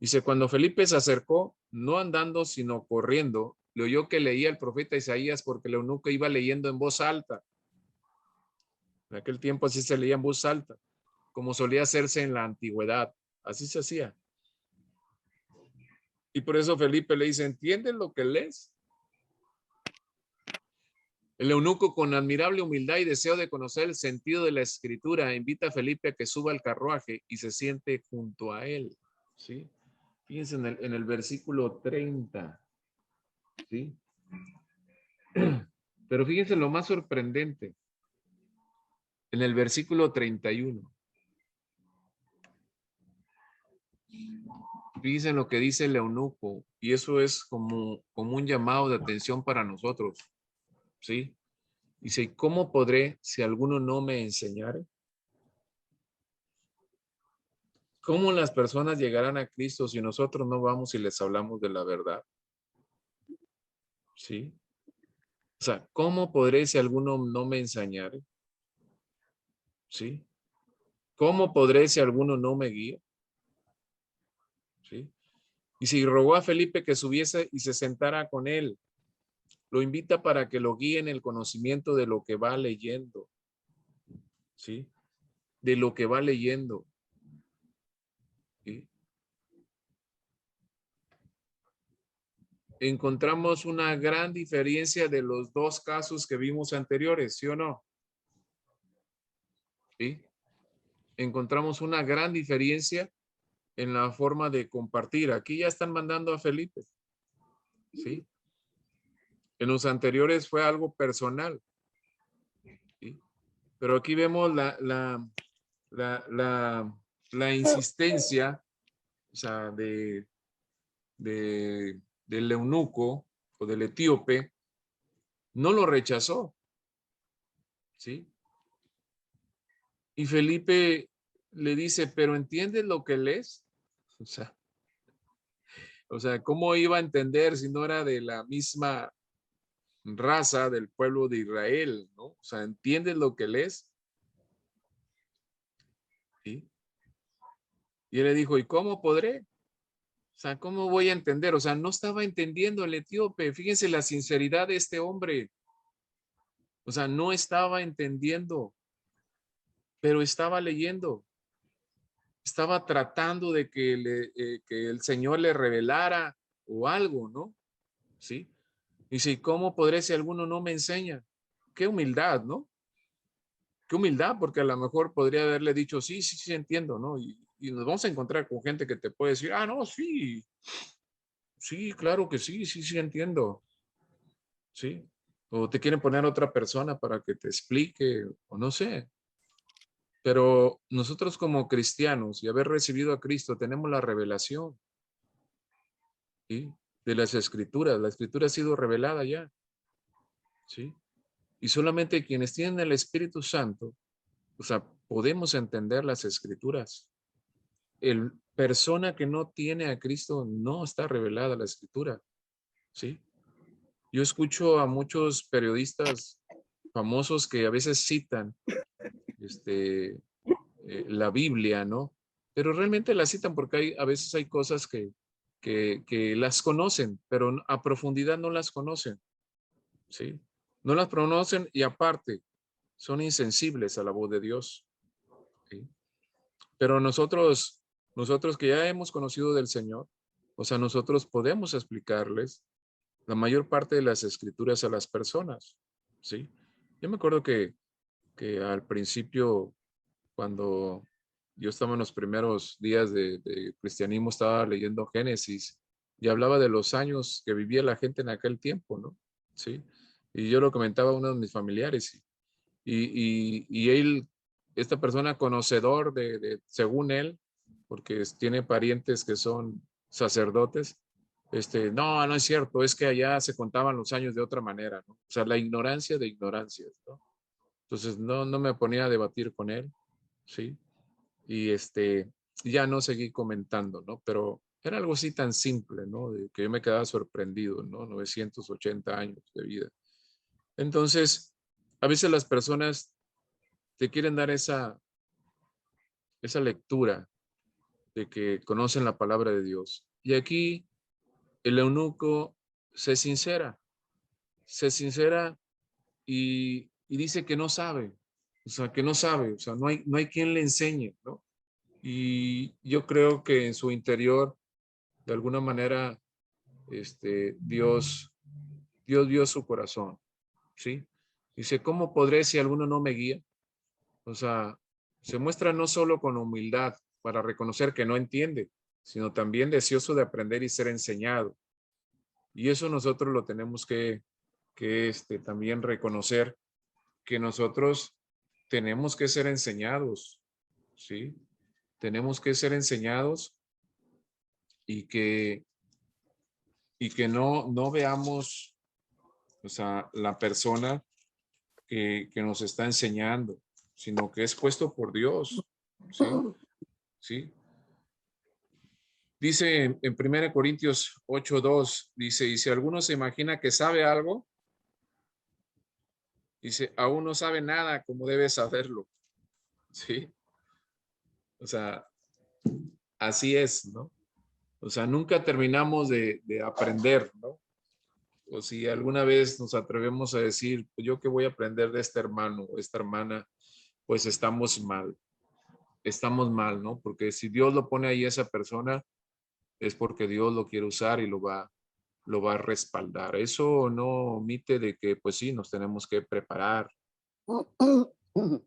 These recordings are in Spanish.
Dice, cuando Felipe se acercó, no andando, sino corriendo, le oyó que leía el profeta Isaías porque el eunuco iba leyendo en voz alta. En aquel tiempo así se leía en voz alta, como solía hacerse en la antigüedad. Así se hacía. Y por eso Felipe le dice, ¿entiendes lo que lees? El eunuco, con admirable humildad y deseo de conocer el sentido de la escritura, invita a Felipe a que suba al carruaje y se siente junto a él. ¿Sí? Fíjense en el versículo 30. ¿Sí? Pero fíjense lo más sorprendente. En el versículo 31. Fíjense lo que dice el eunuco. Y eso es como un llamado de atención para nosotros. ¿Sí? Dice, ¿cómo podré si alguno no me enseñare? ¿Cómo las personas llegarán a Cristo si nosotros no vamos y les hablamos de la verdad? ¿Sí? O sea, ¿cómo podré si alguno no me enseñare? ¿Sí? ¿Cómo podré si alguno no me guía? ¿Sí? Y si rogó a Felipe que subiese y se sentara con él, lo invita para que lo guíe en el conocimiento de lo que va leyendo. ¿Sí? De lo que va leyendo. ¿Sí? Encontramos una gran diferencia de los dos casos que vimos anteriores, ¿sí o no? ¿Sí? Encontramos una gran diferencia en la forma de compartir. Aquí ya están mandando a Felipe, ¿sí? En los anteriores fue algo personal, ¿sí? Pero aquí vemos la insistencia, o sea, del eunuco o del etíope, no lo rechazó, ¿sí? Y Felipe le dice, pero ¿entiendes lo que lees? O sea, ¿cómo iba a entender si no era de la misma raza del pueblo de Israel, ¿no? O sea, ¿entiendes lo que lees? ¿Sí? Y él le dijo, ¿y cómo podré? O sea, ¿cómo voy a entender? O sea, no estaba entendiendo el etíope. Fíjense la sinceridad de este hombre. O sea, no estaba entendiendo, pero estaba leyendo. Estaba tratando de que el Señor le revelara o algo, ¿no? ¿Sí? Y si, ¿cómo podré si alguno no me enseña? Qué humildad, ¿no? Qué humildad, porque a lo mejor podría haberle dicho, sí, sí, sí, entiendo, ¿no? Y nos vamos a encontrar con gente que te puede decir, ah, no, sí, sí, claro que sí, sí, sí, entiendo, ¿sí? O te quieren poner otra persona para que te explique, o no sé. Pero nosotros como cristianos y haber recibido a Cristo tenemos la revelación, ¿sí? De las escrituras. La escritura ha sido revelada ya, ¿sí? Y solamente quienes tienen el Espíritu Santo, o sea, podemos entender las escrituras. El persona que no tiene a Cristo no está revelada la escritura, ¿sí? Yo escucho a muchos periodistas famosos que a veces citan la Biblia, ¿no? Pero realmente la citan porque a veces hay cosas que las conocen, pero a profundidad no las conocen, ¿sí? No las conocen y aparte son insensibles a la voz de Dios, ¿sí? Pero nosotros que ya hemos conocido del Señor, o sea, nosotros podemos explicarles la mayor parte de las escrituras a las personas, ¿sí? Yo me acuerdo que al principio, cuando yo estaba en los primeros días de cristianismo, estaba leyendo Génesis y hablaba de los años que vivía la gente en aquel tiempo, ¿no? Sí. Y yo lo comentaba a uno de mis familiares y él, esta persona conocedor según él, porque tiene parientes que son sacerdotes, no, no es cierto, es que allá se contaban los años de otra manera, ¿no? O sea, la ignorancia de ignorancias, ¿no? Entonces, no me ponía a debatir con él, ¿sí? Y ya no seguí comentando, ¿no? Pero era algo así tan simple, ¿no? De que yo me quedaba sorprendido, ¿no? 980 años de vida. Entonces, a veces las personas te quieren dar esa lectura, de que conocen la palabra de Dios. Y aquí el eunuco se sincera y dice que no sabe, o sea, que no sabe, o sea, no hay quien le enseñe, ¿no? Y yo creo que en su interior, de alguna manera, Dios vio su corazón, ¿sí? Dice, ¿cómo podré si alguno no me guía? O sea, se muestra no solo con humildad para reconocer que no entiende, sino también deseoso de aprender y ser enseñado. Y eso nosotros lo tenemos que también reconocer, que nosotros tenemos que ser enseñados, ¿sí? Tenemos que ser enseñados y que no veamos, o sea, la persona que nos está enseñando, sino que es puesto por Dios, ¿sí? ¿Sí? Dice en 1 Corintios 8:2, dice, y si alguno se imagina que sabe algo, dice, aún no sabe nada como debe saberlo, ¿sí? O sea, así es, ¿no? O sea, nunca terminamos de aprender, ¿no? O si alguna vez nos atrevemos a decir, pues yo qué voy a aprender de este hermano o esta hermana, pues estamos mal, ¿no? Porque si Dios lo pone ahí a esa persona, es porque Dios lo quiere usar y lo va a respaldar. Eso no omite de que, pues sí, nos tenemos que preparar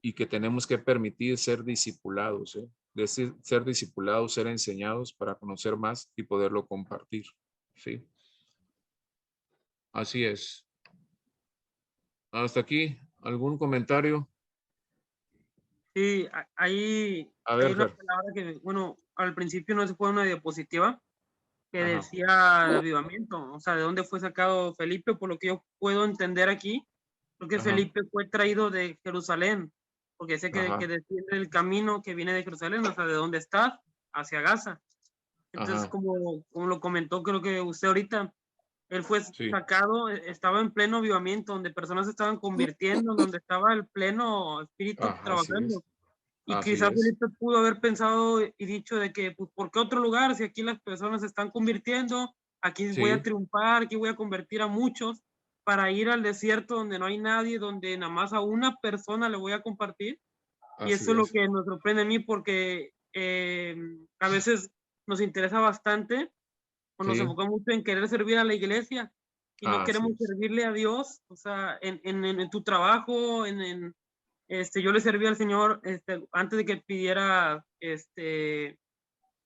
y que tenemos que permitir ser discipulados, ¿eh? Decir, ser discipulados, ser enseñados para conocer más y poderlo compartir, ¿sí? Así es. Hasta aquí, ¿algún comentario? Sí, ahí A hay ver, una Fer. palabra que, bueno, al principio no se fue una diapositiva que Ajá, decía avivamiento, o sea, de dónde fue sacado Felipe, por lo que yo puedo entender aquí, creo que ajá, Felipe fue traído de Jerusalén, porque sé que ajá, desciende el camino que viene de Jerusalén, o sea, de dónde está, hacia Gaza. Entonces, ajá, como lo comentó, creo que usted ahorita, él fue sí, sacado, estaba en pleno avivamiento, donde personas se estaban convirtiendo, donde estaba el pleno espíritu ajá, así es, trabajando. Y así quizás es, Felipe pudo haber pensado y dicho de que, pues, ¿por qué otro lugar? Si aquí las personas se están convirtiendo, aquí voy a sí, triunfar, aquí voy a convertir a muchos, para ir al desierto donde no hay nadie, donde nada más a una persona le voy a compartir. Y así eso es lo es, que nos sorprende a mí porque a veces nos interesa bastante o nos sí, enfocamos mucho en querer servir a la iglesia y no así queremos es, servirle a Dios, o sea, en tu trabajo, yo le serví al Señor antes de que pidiera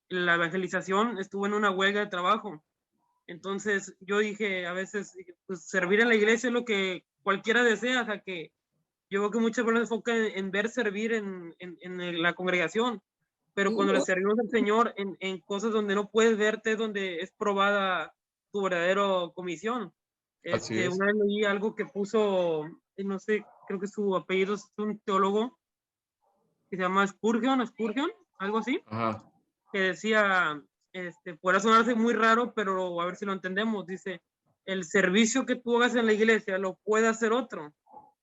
la evangelización, estuve en una huelga de trabajo. Entonces yo dije, a veces, pues servir en la iglesia es lo que cualquiera desea, o sea, que yo veo que muchas personas se enfocan en ver servir en la congregación, pero cuando le servimos al Señor en cosas donde no puedes verte, donde es probada tu verdadera comisión. así es, Una vez leí algo que puso, no sé, creo que su apellido es un teólogo que se llama Spurgeon, algo así, ajá, que decía, podrá sonarse muy raro, pero a ver si lo entendemos, dice, el servicio que tú hagas en la iglesia lo puede hacer otro,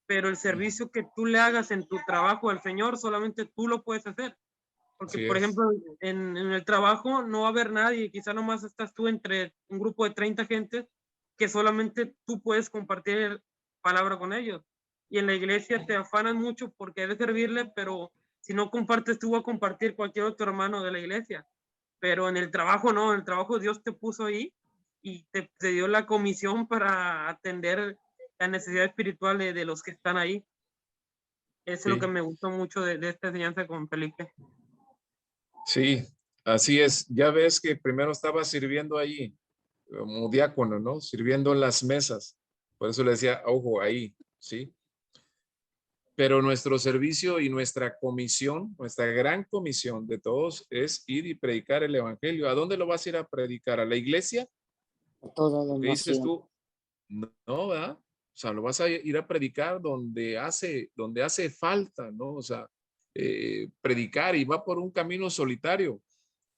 pero el servicio que tú le hagas en tu trabajo al Señor, solamente tú lo puedes hacer. Porque, así por es, ejemplo, en el trabajo no va a haber nadie, quizá nomás estás tú entre un grupo de 30 gente que solamente tú puedes compartir palabra con ellos. Y en la iglesia te afanan mucho porque querer servirle, pero si no compartes tú, va a compartir cualquier otro hermano de la iglesia. Pero en el trabajo no, en el trabajo Dios te puso ahí y te dio la comisión para atender la necesidad espiritual de los que están ahí. Eso es lo que sí, me gustó mucho de esta enseñanza con Felipe. sí, así es. Ya ves que primero estaba sirviendo ahí, como diácono, ¿no? Sirviendo en las mesas. Por eso le decía, ojo, ahí, ¿sí? Pero nuestro servicio y nuestra comisión, nuestra gran comisión de todos es ir y predicar el evangelio. ¿A dónde lo vas a ir a predicar? ¿A la iglesia? A todas las Porque dices naciones. tú, no, ¿verdad? O sea, lo vas a ir a predicar donde hace falta, ¿no? O sea, predicar y va por un camino solitario.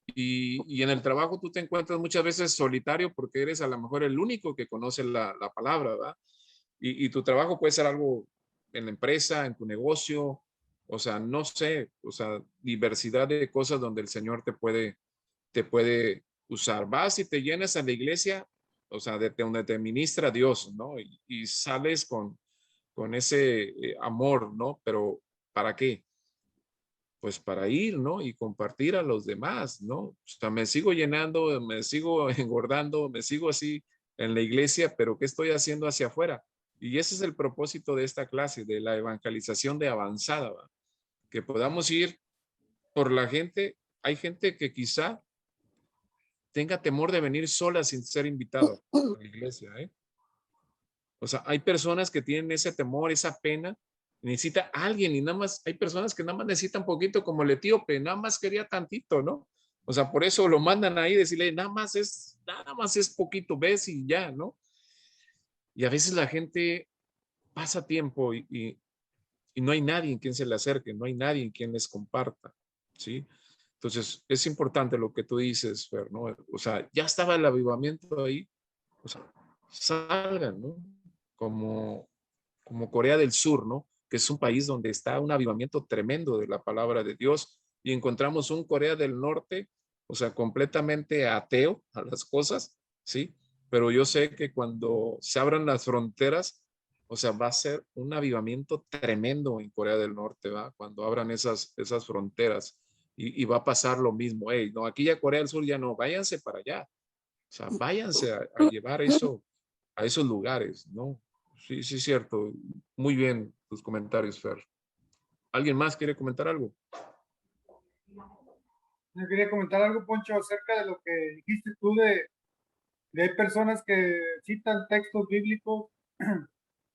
Y en el trabajo tú te encuentras muchas veces solitario porque eres a lo mejor el único que conoce la palabra, ¿verdad? Y tu trabajo puede ser algo en la empresa, en tu negocio, o sea, no sé, o sea, diversidad de cosas donde el Señor te puede te puede usar. Vas y te llenas a la iglesia, o sea, de donde te ministra Dios, ¿no? Y sales con ese amor, ¿no? Pero ¿para qué? Pues para ir, ¿no? Y compartir a los demás, ¿no? O sea, me sigo llenando, me sigo engordando, me sigo así en la iglesia, pero ¿qué estoy haciendo hacia afuera? Y ese es el propósito de esta clase, de la evangelización de avanzada, ¿va? Que podamos ir por la gente. Hay gente que quizá tenga temor de venir sola sin ser invitado a la iglesia, ¿eh? O sea, hay personas que tienen ese temor, esa pena, necesita alguien y nada más, hay personas que nada más necesitan poquito como el etíope, nada más quería tantito, ¿no? O sea, por eso lo mandan ahí, decirle, nada más es poquito, ves y ya, ¿no? Y a veces la gente pasa tiempo y no hay nadie en quien se le acerque, no hay nadie en quien les comparta, ¿sí? Entonces, es importante lo que tú dices, Fer, ¿no? O sea, ya estaba el avivamiento ahí, o sea, salgan, ¿no? Como, como Corea del Sur, ¿no? Que es un país donde está un avivamiento tremendo de la palabra de Dios y encontramos un Corea del Norte, o sea, completamente ateo a las cosas, ¿sí? Pero yo sé que cuando se abran las fronteras, o sea, va a ser un avivamiento tremendo en Corea del Norte, ¿va? Cuando abran esas fronteras y va a pasar lo mismo. Hey, no, aquí ya Corea del Sur ya no, váyanse para allá. O sea, váyanse a llevar eso a esos lugares, ¿no? Sí, sí, es cierto. Muy bien tus comentarios, Fer. ¿Alguien más quiere comentar algo? Yo quería comentar algo, Poncho, acerca de lo que dijiste tú de hay personas que citan textos bíblicos.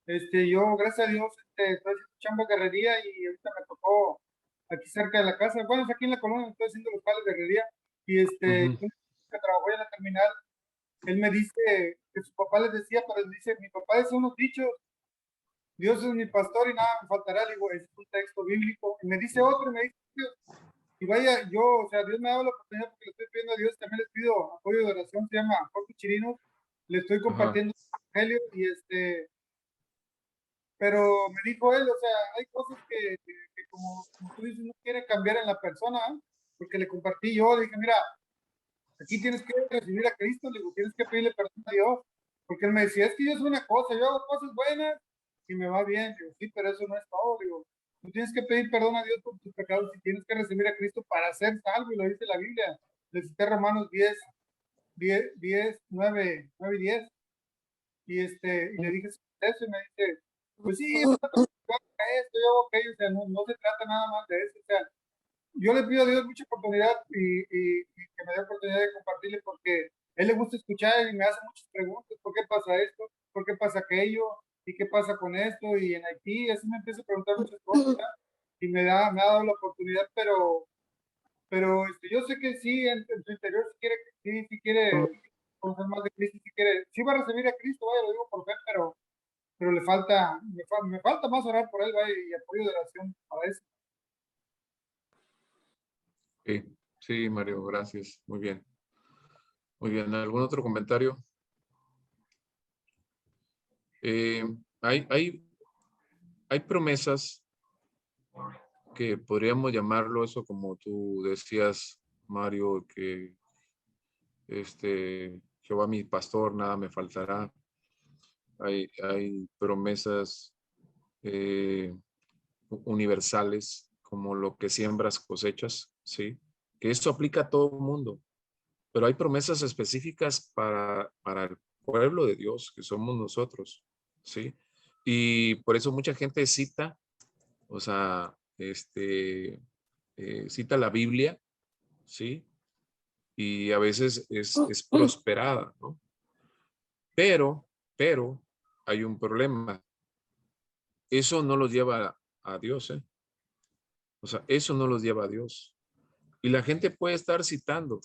Yo, gracias a Dios, estoy escuchando guerrería y ahorita me tocó aquí cerca de la casa. Bueno, es aquí en la colonia, estoy haciendo los pales de guerrería y Ujú. que trabajó en la terminal, él me dice que su papá les decía, pero él dice, mi papá dice unos dichos, Dios es mi pastor y nada me faltará. Le digo, es un texto bíblico. Y me dice otro, y me dice, y vaya, yo, o sea, Dios me ha dado la oportunidad porque le estoy pidiendo a Dios, también les pido apoyo de oración, se llama Jorge Chirinos, le estoy Ajá. compartiendo el evangelio pero me dijo él, o sea, hay cosas que como tú dices, no quiere cambiar en la persona, ¿eh? Porque le compartí yo, le dije, mira, aquí tienes que recibir a Cristo, le digo, tienes que pedirle perdón a Dios, porque él me decía, es que yo soy una cosa, yo hago cosas buenas y me va bien, digo, sí, pero eso no es todo, digo, tú tienes que pedir perdón a Dios por tus pecados y tienes que recibir a Cristo para ser salvo, y lo dice la Biblia, le cité Romanos 9 y 10, y le dije eso, y me dice, pues sí, yo hago esto, yo hago aquello, o sea, no se trata nada más de eso, o sea, yo le pido a Dios mucha oportunidad y que me dé oportunidad de compartirle porque a él le gusta escuchar y me hace muchas preguntas, ¿por qué pasa esto? ¿Por qué pasa aquello? ¿Y qué pasa con esto? Y en Haití, así me empieza a preguntar muchas cosas, ¿ya? Y me ha dado la oportunidad, pero yo sé que sí, en su interior sí quiere conocer más de Cristo, sí va a recibir a Cristo, vaya, lo digo por fe, pero me falta más orar por él, vaya, y apoyo de oración para eso. Sí, sí, Mario, gracias. Muy bien. Muy bien. ¿Algún otro comentario? Eh, hay, hay, hay promesas que podríamos llamarlo eso como tú decías, Mario, que Jehová mi pastor, nada me faltará. Hay promesas eh, universales como lo que siembras cosechas, ¿sí? Que esto aplica a todo el mundo, pero hay promesas específicas para el pueblo de Dios, que somos nosotros, ¿sí? Y por eso mucha gente cita, o sea, cita la Biblia, ¿sí? Y a veces es prosperada, ¿no? Pero hay un problema. Eso no los lleva a Dios, ¿eh? O sea, eso no los lleva a Dios. Y la gente puede estar citando,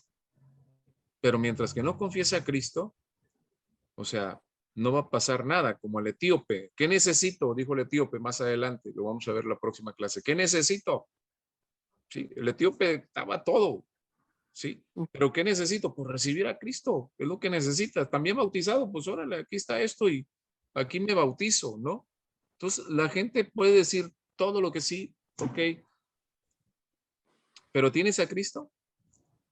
pero mientras que no confiese a Cristo, o sea, no va a pasar nada, como el etíope. ¿Qué necesito? Dijo el etíope más adelante, lo vamos a ver la próxima clase. ¿Qué necesito? Sí, el etíope estaba todo, ¿sí? Pero ¿qué necesito? Pues recibir a Cristo, es lo que necesitas. También bautizado, pues órale, aquí está esto y aquí me bautizo, ¿no? Entonces, la gente puede decir todo lo que sí, ok, pero ¿tienes a Cristo?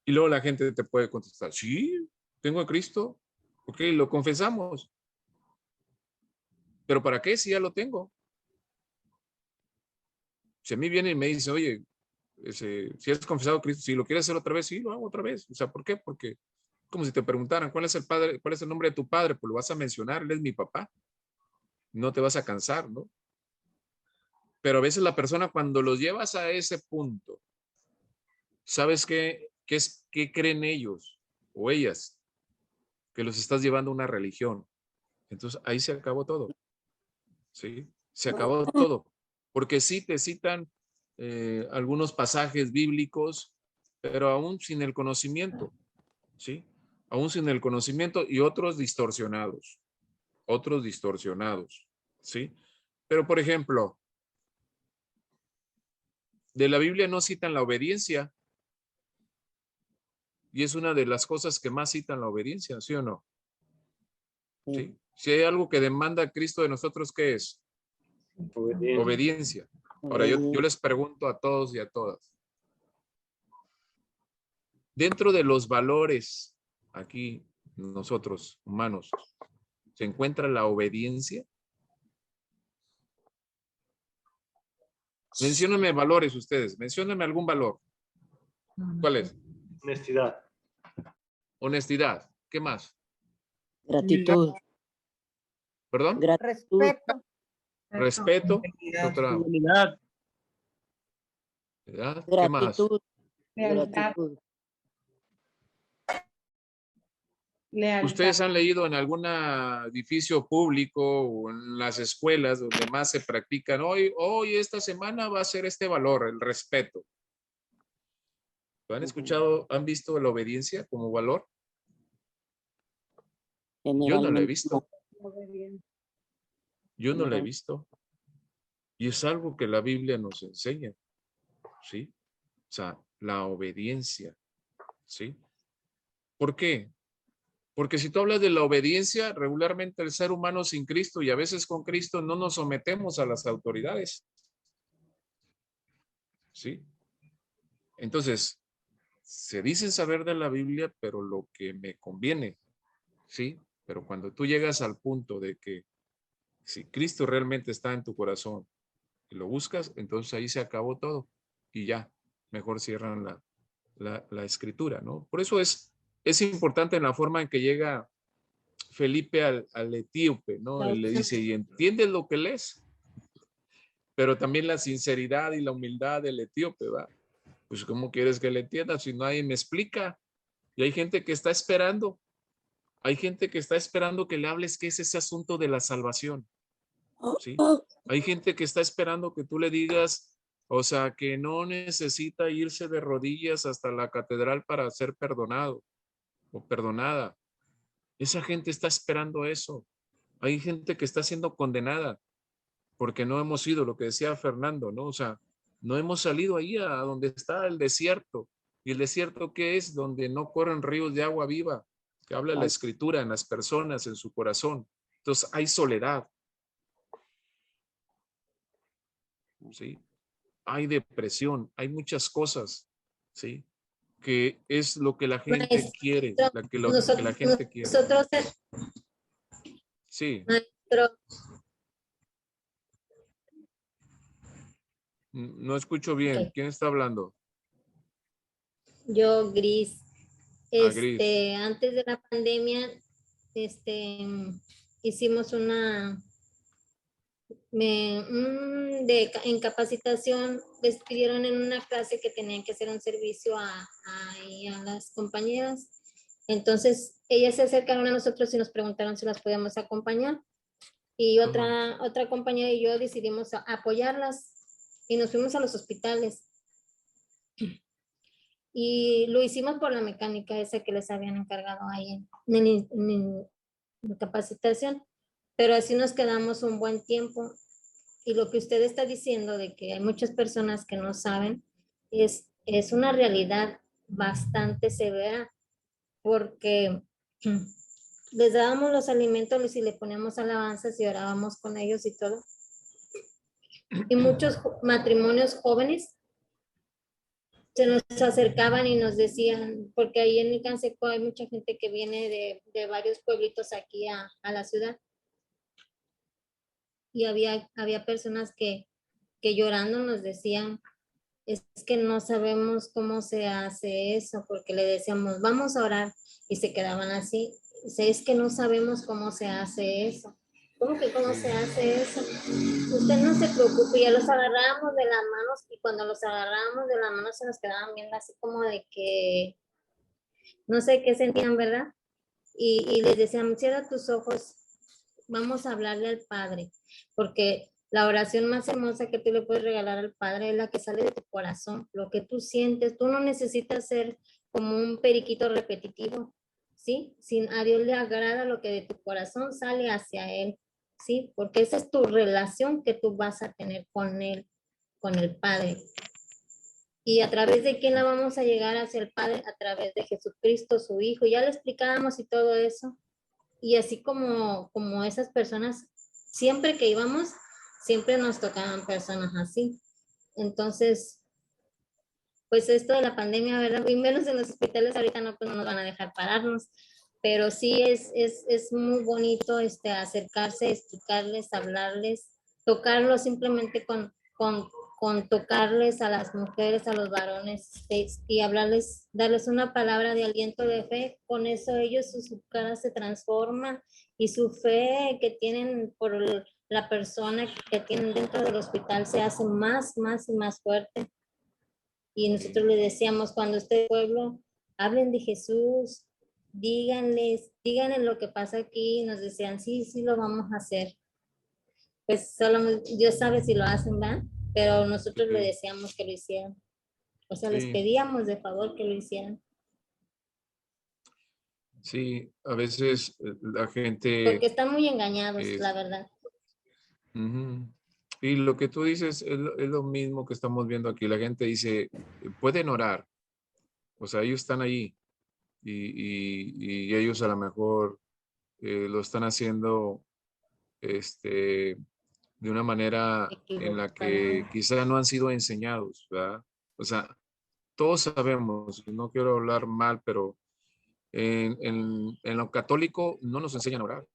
Y luego la gente te puede contestar, sí, tengo a Cristo. Ok, lo confesamos. ¿Pero para qué si ya lo tengo? Si a mí viene y me dice, oye, si has confesado a Cristo, si lo quieres hacer otra vez, sí, lo hago otra vez. O sea, ¿por qué? Porque como si te preguntaran, ¿cuál es el padre, cuál es el nombre de tu padre? Pues lo vas a mencionar, él es mi papá. No te vas a cansar, ¿no? Pero a veces la persona cuando los llevas a ese punto, ¿sabes qué creen ellos o ellas? Que los estás llevando a una religión. Entonces ahí se acabó todo. ¿Sí? Se acabó todo. Porque sí te citan algunos pasajes bíblicos, pero aún sin el conocimiento. ¿Sí? Aún sin el conocimiento y otros distorsionados. Otros distorsionados. ¿Sí? Pero por ejemplo, de la Biblia no citan la obediencia. Y es una de las cosas que más citan la obediencia, ¿sí o no? ¿Sí? Si hay algo que demanda Cristo de nosotros, ¿qué es? Obediencia. Ahora yo les pregunto a todos y a todas. Dentro de los valores aquí, nosotros, humanos, ¿se encuentra la obediencia? Menciónenme valores ustedes. Menciónenme algún valor. ¿Cuál es? Honestidad. Honestidad. ¿Qué más? Gratitud. ¿Perdón? Gratitud. Respeto. Otra. Humildad. ¿Verdad? ¿Qué más? Gratitud. Gratitud. ¿Ustedes han leído en algún edificio público o en las escuelas donde más se practican? Hoy esta semana va a ser este valor, el respeto. ¿Lo han escuchado? ¿Han visto la obediencia como valor? Yo no la he Generalmente visto. Yo no la he visto. Y es algo que la Biblia nos enseña. ¿Sí? O sea, la obediencia. ¿Sí? ¿Por qué? Porque si tú hablas de la obediencia, regularmente el ser humano sin Cristo y a veces con Cristo no nos sometemos a las autoridades. ¿Sí? Entonces, se dicen saber de la Biblia, pero lo que me conviene. ¿Sí? Pero cuando tú llegas al punto de que si Cristo realmente está en tu corazón y lo buscas, entonces ahí se acabó todo y ya, mejor cierran la escritura, ¿no? Por eso es importante en la forma en que llega Felipe al etíope, ¿no? Él le dice, ¿y entiendes lo que lees? Pero también la sinceridad y la humildad del etíope, ¿va? Pues ¿cómo quieres que le entienda si nadie me explica? Y hay gente que está esperando. Hay gente que está esperando que le hables qué es ese asunto de la salvación. ¿Sí? Hay gente que está esperando que tú le digas, o sea, que no necesita irse de rodillas hasta la catedral para ser perdonado o perdonada. Esa gente está esperando eso. Hay gente que está siendo condenada porque no hemos ido, lo que decía Fernando, ¿no? O sea, no hemos salido ahí a donde está el desierto. ¿Y el desierto qué es? Donde no corren ríos de agua viva, que habla la escritura en las personas, en su corazón. Entonces hay soledad. ¿Sí? Hay depresión, hay muchas cosas, ¿sí? Que es lo que la gente quiere, lo que la gente quiere. Nosotros, Sí, maestro, no escucho bien. Ok. ¿Quién está hablando? yo, Gris, Gris. antes de la pandemia, hicimos en capacitación, les pidieron en una clase que tenían que hacer un servicio a las compañeras. Entonces, ellas se acercaron a nosotros y nos preguntaron si las podíamos acompañar. Y otra compañera y yo decidimos apoyarlas y nos fuimos a los hospitales. Y lo hicimos por la mecánica esa que les habían encargado ahí en capacitación. Pero así nos quedamos un buen tiempo. Y lo que usted está diciendo de que hay muchas personas que no saben es una realidad bastante severa, porque les dábamos los alimentos y le poníamos alabanzas y orábamos con ellos y todo. Y muchos matrimonios jóvenes se nos acercaban y nos decían, porque ahí en el Canseco hay mucha gente que viene de varios pueblitos aquí a la ciudad, y había personas que llorando nos decían, es que no sabemos cómo se hace eso, porque le decíamos, vamos a orar, y se quedaban así. Dice, es que no sabemos cómo se hace eso. ¿Cómo que cómo se hace eso? Usted no se preocupe, ya los agarrábamos de las manos, y cuando los agarrábamos de las manos se nos quedaban viendo así como de que no sé qué sentían, ¿verdad? Y les decíamos, cierra tus ojos, vamos a hablarle al Padre, porque la oración más hermosa que tú le puedes regalar al Padre es la que sale de tu corazón, lo que tú sientes. Tú no necesitas ser como un periquito repetitivo, ¿sí? Si a Dios le agrada lo que de tu corazón sale hacia Él, ¿sí? Porque esa es tu relación que tú vas a tener con Él, con el Padre. ¿Y a través de quién la vamos a llegar hacia el Padre? A través de Jesucristo, su Hijo. Ya le explicábamos y todo eso. Y así como esas personas, siempre que íbamos, siempre nos tocaban personas así. Entonces, pues esto de la pandemia, ¿verdad? Y menos en los hospitales ahorita no, pues no nos van a dejar pararnos. Pero sí es muy bonito acercarse, explicarles, hablarles, tocarlos simplemente con tocarles a las mujeres, a los varones, y hablarles, darles una palabra de aliento, de fe. Con eso ellos, su cara se transforma, y su fe que tienen por la persona que tienen dentro del hospital se hace más y más fuerte. Y nosotros le decíamos, cuando esté pueblo, hablen de Jesús, díganles lo que pasa aquí. Y nos decían, sí, lo vamos a hacer. Pues solo Dios sabe si lo hacen, ¿verdad? Pero nosotros le decíamos que lo hicieran. O sea, les Sí, pedíamos de favor que lo hicieran. sí, a veces la gente Porque están muy engañados, la es, verdad. ujú. Y lo que tú dices es lo mismo que estamos viendo aquí. La gente dice, pueden orar, o sea, ellos están ahí, y ellos a lo mejor lo están haciendo de una manera en la Equivocada. que quizá no han sido enseñados, ¿verdad? O sea, todos sabemos, no quiero hablar mal, pero en lo católico no nos enseñan a orar,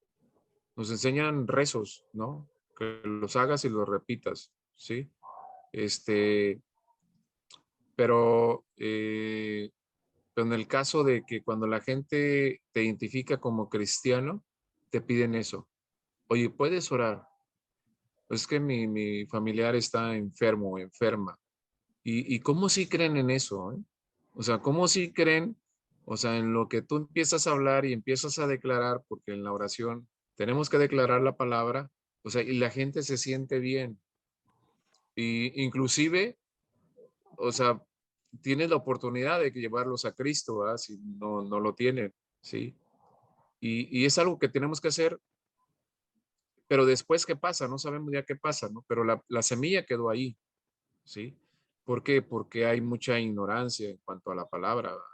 nos enseñan rezos, ¿no? Que los hagas y los repitas, ¿sí? Este, pero en el caso de que cuando la gente te identifica como cristiano, te piden eso. Oye, ¿puedes orar? Es que mi familiar está enfermo o enferma. ¿Y cómo sí creen en eso? O sea, ¿cómo sí creen? O sea, en lo que tú empiezas a hablar y empiezas a declarar, porque en la oración tenemos que declarar la palabra, o sea, y la gente se siente bien. Y inclusive, o sea, tienes la oportunidad de llevarlos a Cristo, ¿verdad? Si no lo tienen, ¿sí? Y es algo que tenemos que hacer, pero después, ¿qué pasa? No sabemos ya qué pasa, ¿no? Pero la semilla quedó ahí, ¿sí? ¿Por qué? Porque hay mucha ignorancia en cuanto a la palabra, ¿verdad?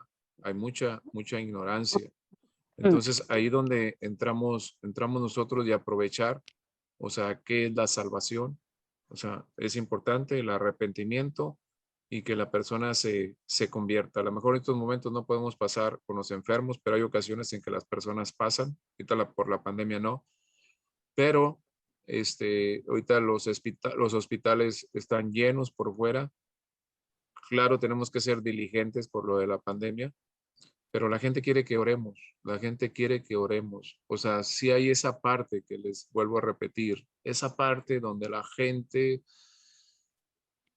Hay mucha ignorancia. Mm. Entonces, ahí donde entramos nosotros de aprovechar, o sea, ¿qué es la salvación? O sea, es importante el arrepentimiento y que la persona se convierta. A lo mejor en estos momentos no podemos pasar con los enfermos, pero hay ocasiones en que las personas pasan. Ahorita por la pandemia no, pero ahorita los hospitales están llenos por fuera. Claro, tenemos que ser diligentes por lo de la pandemia, pero la gente quiere que oremos, la gente quiere que oremos. O sea, sí hay esa parte que les vuelvo a repetir, esa parte donde la gente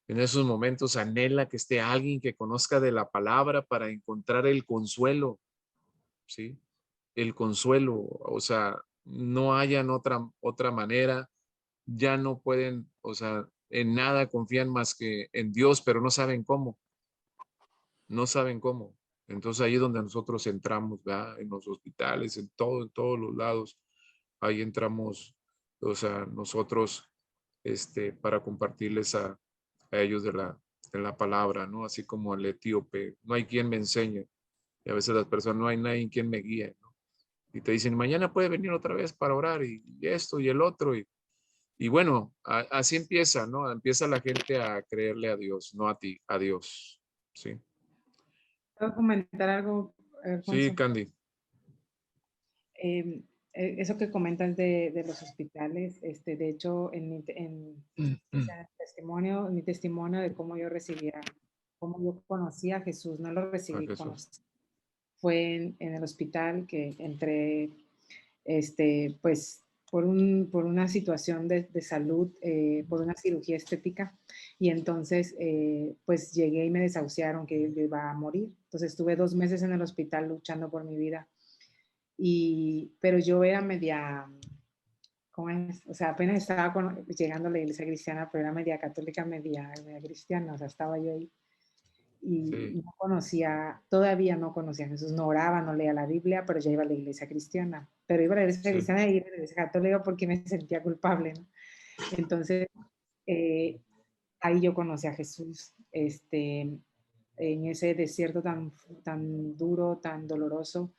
en esos momentos anhela que esté alguien que conozca de la palabra para encontrar el consuelo, ¿sí? El consuelo, o sea, no hayan otra manera, ya no pueden, o sea, en nada confían más que en Dios, pero no saben cómo. No saben cómo. Entonces ahí es donde nosotros entramos, ¿verdad? En los hospitales, en todos los lados. Ahí entramos, o sea, nosotros, para compartirles a ellos de la palabra, ¿no? Así como el etíope, no hay quien me enseñe. Y a veces las personas, no hay nadie quien me guíe, ¿no? Y te dicen, mañana puede venir otra vez para orar y esto y el otro. Y bueno, así empieza, ¿no? Empieza la gente a creerle a Dios, no a ti, a Dios. Sí, ¿Puedo comentar algo, sí, Alfonso? Candy. Eso que comentas de los hospitales, de hecho, o sea, en mi testimonio de cómo yo recibía, cómo yo conocí a Jesús, no lo A recibí, Jesús. fue en el hospital que entré, pues, por una situación de salud, por una cirugía estética, y entonces, pues, llegué y me desahuciaron que yo iba a morir. Entonces, estuve 2 meses en el hospital luchando por mi vida. Pero yo era media, ¿cómo es? O sea, apenas estaba llegando a la iglesia cristiana, pero era media católica, media cristiana, o sea, estaba yo ahí y Sí, no conocía, todavía no conocía a Jesús, no oraba, no leía la Biblia, pero ya iba a la iglesia cristiana. Pero iba a la iglesia sí, cristiana y iba a la iglesia católica porque me sentía culpable, ¿no? Entonces, eh, ahí yo conocí a Jesús, en ese desierto tan duro, tan doloroso,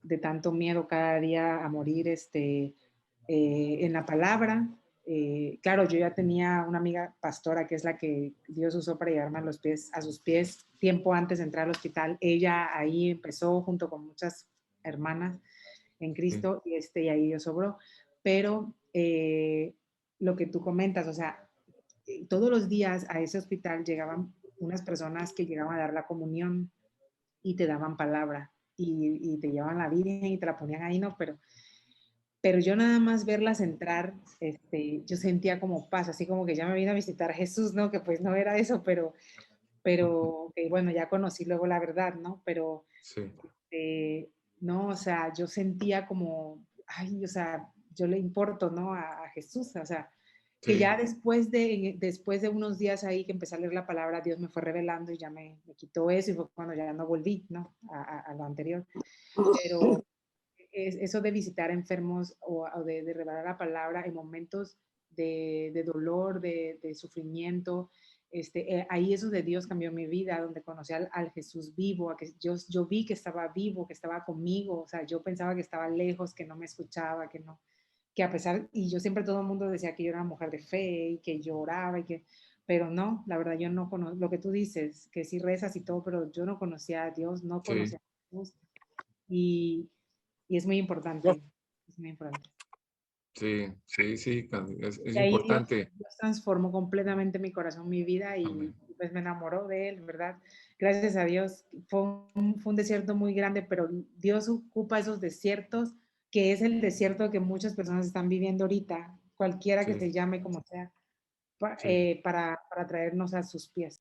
de tanto miedo cada día a morir, en la palabra. Claro, yo ya tenía una amiga pastora que es la que Dios usó para llevarme a sus pies tiempo antes de entrar al hospital. Ella ahí empezó junto con muchas hermanas en sí, Cristo y ahí Dios obró. Pero lo que tú comentas, o sea, todos los días a ese hospital llegaban unas personas que llegaban a dar la comunión y te daban palabra y te llevaban la Virgen y te la ponían ahí, ¿no? Pero yo nada más verlas entrar, yo sentía como paz, así como que ya me vino a visitar Jesús, ¿no? Que pues no era eso, pero que bueno, ya conocí luego la verdad, ¿no? Pero sí, no, o sea, yo sentía como, ay, o sea, yo le importo, ¿no? A Jesús, o sea, que sí, ya después de unos días ahí que empecé a leer la palabra, Dios me fue revelando y ya me quitó eso y fue cuando ya no volví, ¿no? A lo anterior. Pero eso de visitar enfermos o de revelar la palabra en momentos de dolor, de sufrimiento, ahí es donde Dios cambió mi vida, donde conocí al Jesús vivo, a que yo vi que estaba vivo, que estaba conmigo, o sea, yo pensaba que estaba lejos, que no me escuchaba, que no, que a pesar, y yo siempre todo el mundo decía que yo era una mujer de fe y que lloraba pero no, la verdad yo no conozco, lo que tú dices, que sí rezas y todo, pero yo no conocía a Dios, no sí. conocía a Jesús y, y es muy importante, es muy importante. Sí, sí, sí, Candy, es Y ahí importante. Dios transformó completamente mi corazón, mi vida y Amén. pues me enamoró de él, ¿verdad? Gracias a Dios. Fue un desierto muy grande, pero Dios ocupa esos desiertos, que es el desierto que muchas personas están viviendo ahorita, cualquiera que Sí, se llame como sea, sí. para traernos a sus pies.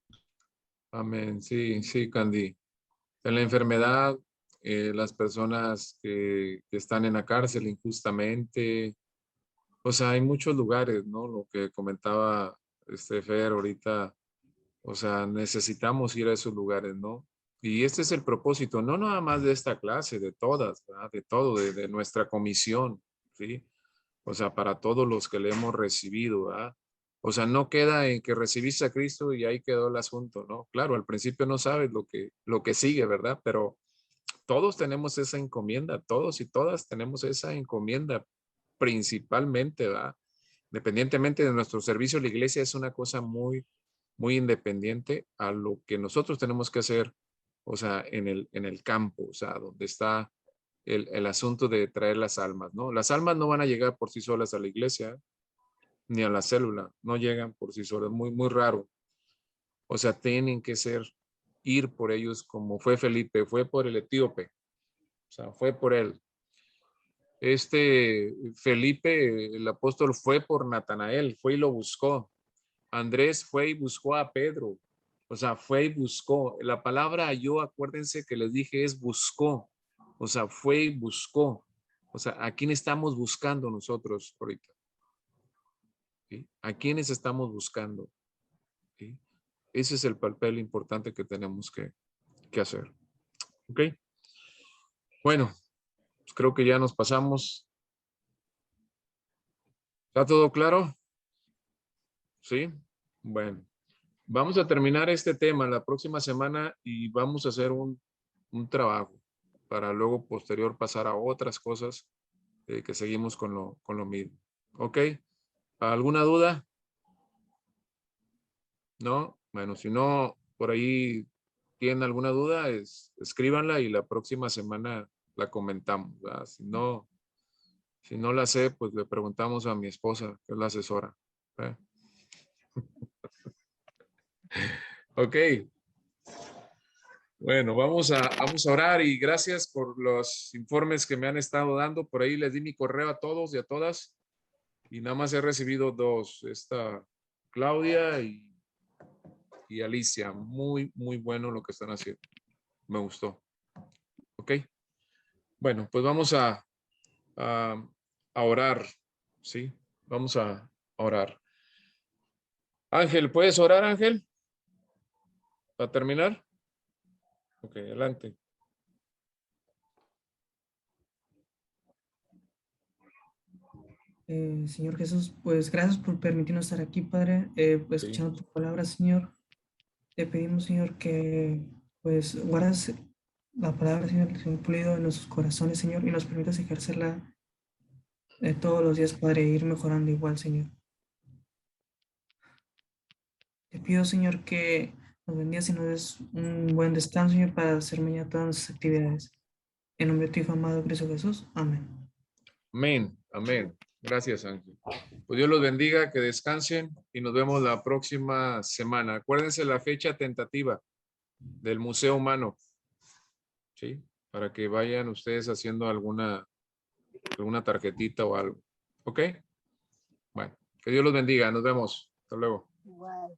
Amén. Sí, sí, Candy. En la enfermedad, las personas que están en la cárcel injustamente, o sea, hay muchos lugares, ¿no? Lo que comentaba Fer ahorita, o sea, necesitamos ir a esos lugares, ¿no? Y este es el propósito, no nada más de esta clase, de todas, ¿verdad? De todo, de nuestra comisión, ¿sí? O sea, para todos los que le hemos recibido, ¿verdad? O sea, no queda en que recibiste a Cristo y ahí quedó el asunto, ¿no? Claro, al principio no sabes lo que sigue, ¿verdad? Pero todos tenemos esa encomienda, todos y todas tenemos esa encomienda principalmente, ¿verdad? Independientemente de nuestro servicio, la iglesia es una cosa muy, muy independiente a lo que nosotros tenemos que hacer, o sea, en el campo, o sea, donde está el asunto de traer las almas, ¿no? Las almas no van a llegar por sí solas a la iglesia, ni a la célula, no llegan por sí solas, muy, muy raro. O sea, tienen que ir por ellos como fue Felipe, fue por el etíope, o sea, fue por él. Felipe, el apóstol, fue por Natanael, fue y lo buscó. Andrés fue y buscó a Pedro, o sea, fue y buscó. La palabra yo, acuérdense que les dije, es buscó, o sea, fue y buscó. O sea, ¿a quién estamos buscando nosotros ahorita? ¿Sí? ¿A quiénes estamos buscando? ¿Sí? Ese es el papel importante que tenemos que hacer. ¿Ok? Bueno, pues creo que ya nos pasamos. ¿Está todo claro? Sí. Bueno, vamos a terminar este tema la próxima semana y vamos a hacer un trabajo para luego posterior pasar a otras cosas que seguimos con lo mismo. ¿Ok? ¿Alguna duda? ¿No? Bueno, si no, por ahí tienen alguna duda, escríbanla y la próxima semana la comentamos, ¿verdad? Si no la sé, pues le preguntamos a mi esposa, que es la asesora. ¿Eh? Ok. Bueno, vamos a orar y gracias por los informes que me han estado dando. Por ahí les di mi correo a todos y a todas y nada más he recibido 2. Esta Claudia y Alicia. Muy, muy bueno lo que están haciendo. Me gustó. Ok. Bueno, pues vamos a orar. ¿Sí? Vamos a orar. Ángel, ¿puedes orar, Ángel? ¿Para terminar? Ok, adelante. Señor Jesús, pues gracias por permitirnos estar aquí, Padre, pues, Sí. escuchando tu palabra, Señor. Te pedimos, Señor, que pues guardas la palabra, Señor Pulido en nuestros corazones, Señor, y nos permitas ejercerla todos los días, Padre, e ir mejorando igual, Señor. Te pido, Señor, que nos bendigas y nos des un buen descanso, Señor, para hacer mañana todas nuestras actividades. En nombre de tu Hijo amado, Cristo Jesús. Amén. Amén. Amén. Gracias, Ángel. Pues Dios los bendiga, que descansen y nos vemos la próxima semana. Acuérdense la fecha tentativa del Museo Humano. ¿Sí? Para que vayan ustedes haciendo alguna tarjetita o algo. ¿Ok? Bueno, que Dios los bendiga. Nos vemos. Hasta luego. Igual.